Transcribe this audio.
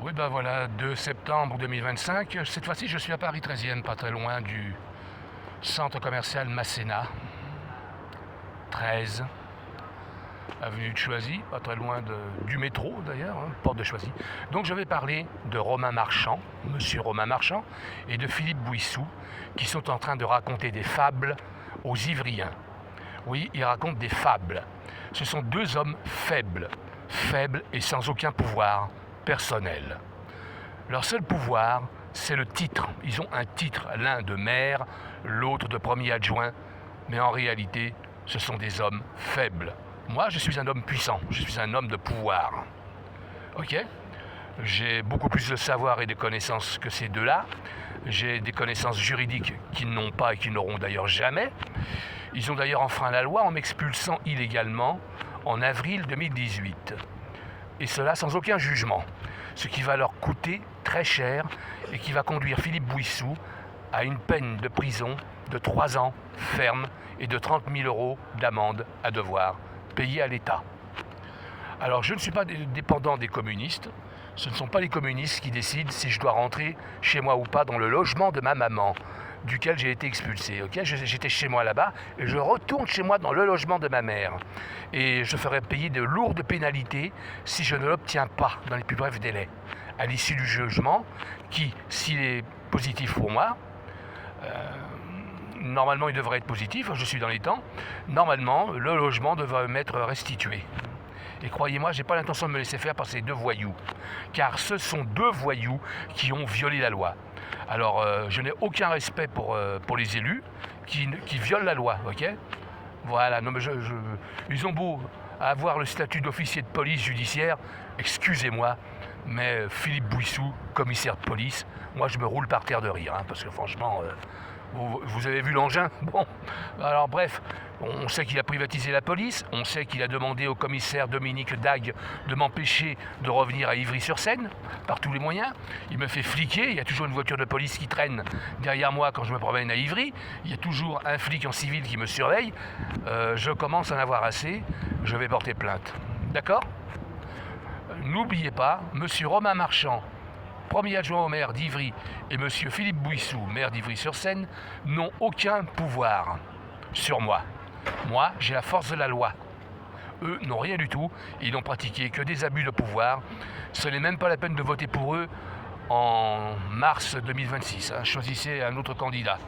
Oui, ben voilà, 2 septembre 2025. Cette fois-ci, je suis à Paris 13e, pas très loin du centre commercial Masséna, 13, avenue de Choisy, pas très loin du métro d'ailleurs, hein, porte de Choisy. Donc je vais parler de Romain Marchand, monsieur Romain Marchand, et de Philippe Bouissou, qui sont en train de raconter des fables aux Ivriens. Oui, ils racontent des fables. Ce sont deux hommes faibles et sans aucun pouvoir personnel. Leur seul pouvoir, c'est le titre. Ils ont un titre, l'un de maire, l'autre de premier adjoint, mais en réalité, ce sont des hommes faibles. Moi, je suis un homme puissant, je suis un homme de pouvoir. Ok ? J'ai beaucoup plus de savoir et de connaissances que ces deux-là. J'ai des connaissances juridiques qu'ils n'ont pas et qu'ils n'auront d'ailleurs jamais. Ils ont d'ailleurs enfreint la loi en m'expulsant illégalement en avril 2018. Et cela sans aucun jugement. Ce qui va leur coûter très cher et qui va conduire Philippe Bouissou à une peine de prison de 3 ans ferme et de 30 000 € d'amende à devoir payer à l'État. Alors je ne suis pas dépendant des communistes. Ce ne sont pas les communistes qui décident si je dois rentrer chez moi ou pas dans le logement de ma maman, duquel j'ai été expulsé. Okay, j'étais chez moi là-bas et je retourne chez moi dans le logement de ma mère. Et je ferai payer de lourdes pénalités si je ne l'obtiens pas dans les plus brefs délais. À l'issue du jugement, qui, s'il est positif pour moi, normalement il devrait être positif, je suis dans les temps, normalement le logement devrait m'être restitué. Et croyez-moi, je n'ai pas l'intention de me laisser faire par ces deux voyous. Car ce sont deux voyous qui ont violé la loi. Alors, je n'ai aucun respect pour les élus qui violent la loi, ok ? Voilà, non mais ils ont beau avoir le statut d'officier de police judiciaire, excusez-moi, mais Philippe Bouissou, commissaire de police, moi je me roule par terre de rire, hein, parce que franchement... Vous avez vu l'engin ? Bon, alors bref, on sait qu'il a privatisé la police, on sait qu'il a demandé au commissaire Dominique Dague de m'empêcher de revenir à Ivry-sur-Seine, par tous les moyens. Il me fait fliquer, il y a toujours une voiture de police qui traîne derrière moi quand je me promène à Ivry, il y a toujours un flic en civil qui me surveille. Je commence à en avoir assez, je vais porter plainte. D'accord ? N'oubliez pas, monsieur Romain Marchand, premier adjoint au maire d'Ivry, et M. Philippe Bouissou, maire d'Ivry-sur-Seine, n'ont aucun pouvoir sur moi. Moi, j'ai la force de la loi. Eux n'ont rien du tout, ils n'ont pratiqué que des abus de pouvoir. Ce n'est même pas la peine de voter pour eux en mars 2026. Choisissez un autre candidat.